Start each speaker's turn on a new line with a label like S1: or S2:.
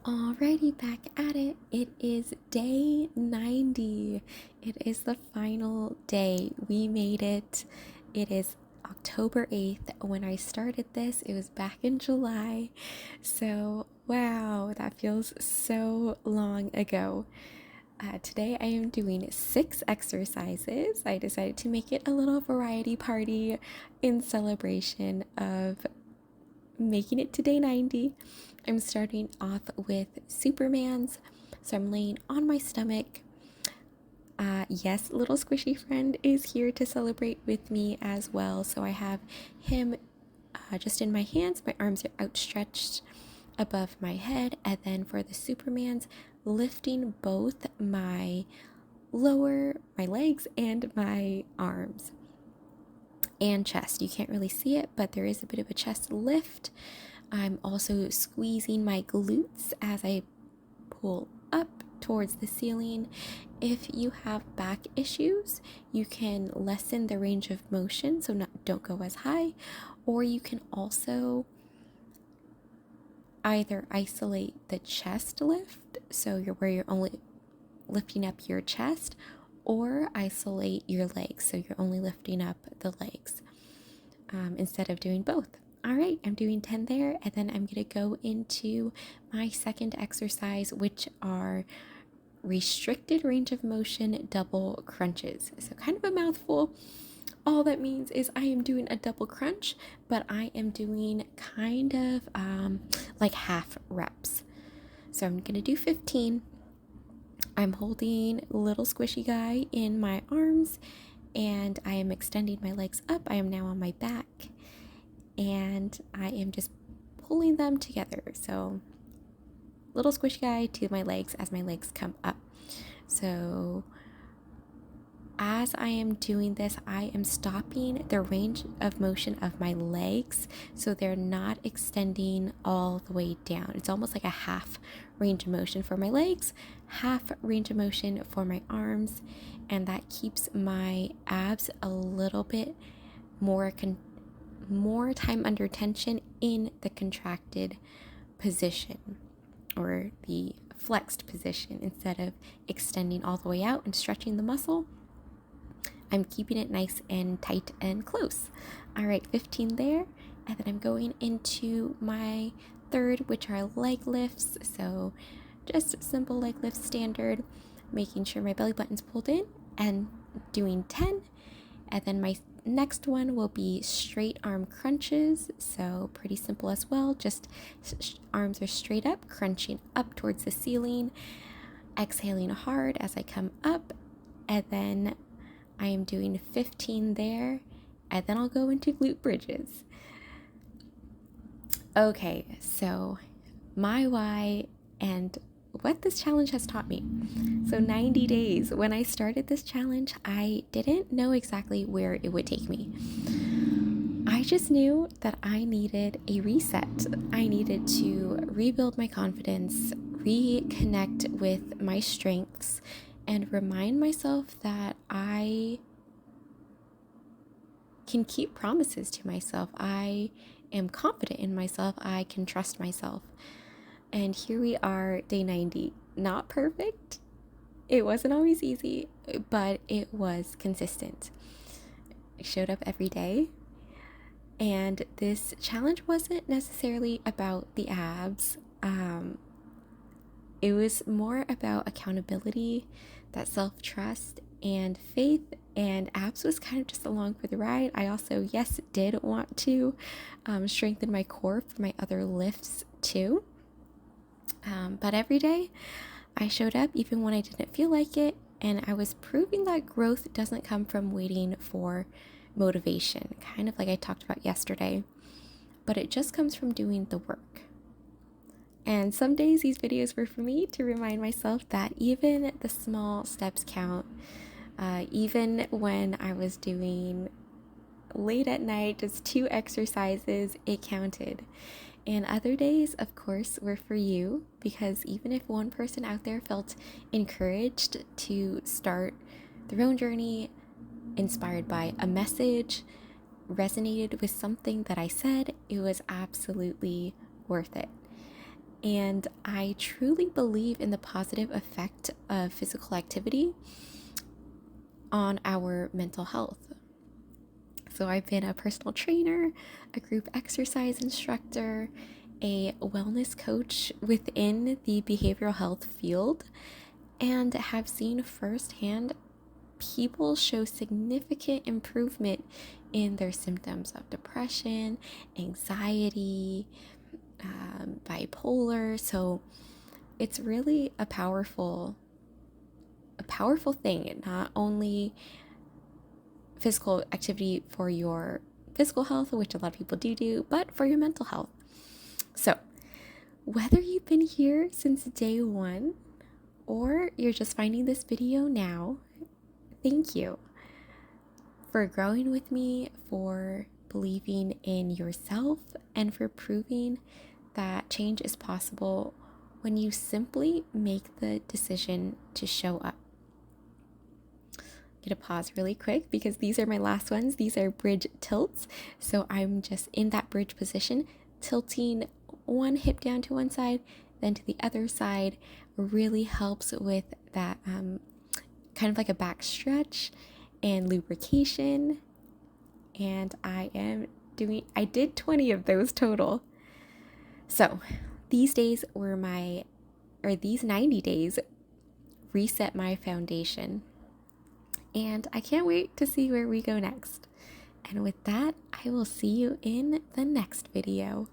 S1: Alrighty, back at it. It is day 90. It is the final day. We made it. It is October 8th. When I started this, it was back in July. So, wow, that feels so long ago. Today I am doing 6 exercises. I decided to make it a little variety party in celebration of making it to day 90. I'm starting off with Superman's. So I'm laying on my stomach. Yes, little squishy friend is here to celebrate with me as well. So I have him just in my hands. My arms are outstretched above my head. And then for the Superman's, lifting both my legs and my arms and chest. You can't really see it, but there is a bit of a chest lift. I'm also squeezing my glutes as I pull up towards the ceiling. If you have back issues, you can lessen the range of motion, so don't go as high, or you can also either isolate the chest lift, so you're only lifting up your chest, or isolate your legs, so you're only lifting up the legs instead of doing both. All right, I'm doing 10 there, and then I'm gonna go into my second exercise, which are restricted range of motion double crunches. So kind of a mouthful. All that means is I am doing a double crunch, but I am doing kind of like half reps. So I'm gonna do 15. I'm holding little squishy guy in my arms, and I am extending my legs up. I am now on my back, and I am just pulling them together. So little squishy guy to my legs as my legs come up. So as I am doing this, I am stopping the range of motion of my legs so they're not extending all the way down. It's almost like a half range of motion for my legs, half range of motion for my arms, and that keeps my abs a little bit more time under tension in the contracted position or the flexed position instead of extending all the way out and stretching the muscle. I'm keeping it nice and tight and close. All right, 15 there. And then I'm going into my third, which are leg lifts. So just simple leg lifts, standard, making sure my belly button's pulled in and doing 10. And then my next one will be straight arm crunches. So pretty simple as well. Just arms are straight up, crunching up towards the ceiling, exhaling hard as I come up. And then I am doing 15 there, and then I'll go into glute bridges. Okay, so my why and what this challenge has taught me. So 90 days. When I started this challenge, I didn't know exactly where it would take me. I just knew that I needed a reset. I needed to rebuild my confidence, reconnect with my strengths, and remind myself that I can keep promises to myself. I am confident in myself. I can trust myself. And here we are, day 90. Not perfect. It wasn't always easy, but it was consistent. I showed up every day. And this challenge wasn't necessarily about the abs. It was more about accountability, that self-trust, and faith, and abs was kind of just along for the ride. I also, yes, did want to strengthen my core for my other lifts too. But every day I showed up even when I didn't feel like it, and I was proving that growth doesn't come from waiting for motivation, kind of like I talked about yesterday, but it just comes from doing the work. And some days these videos were for me to remind myself that even the small steps count. Even when I was doing late at night, just 2 exercises, it counted. And other days, of course, were for you, because even if one person out there felt encouraged to start their own journey, inspired by a message, resonated with something that I said, it was absolutely worth it. And I truly believe in the positive effect of physical activity on our mental health. So I've been a personal trainer, a group exercise instructor, a wellness coach within the behavioral health field, and have seen firsthand people show significant improvement in their symptoms of depression, anxiety, bipolar. So it's really a powerful thing, not only physical activity for your physical health, which a lot of people do, but for your mental health. So whether you've been here since day one or you're just finding this video now, thank you for growing with me, for believing in yourself, and for proving that change is possible when you simply make the decision to show up. I'm gonna pause really quick because these are my last ones. These are bridge tilts. So I'm just in that bridge position, tilting one hip down to one side, then to the other side. Really helps with that kind of like a back stretch and lubrication. And I did 20 of those total. So these 90 days reset my foundation. And I can't wait to see where we go next. And with that, I will see you in the next video.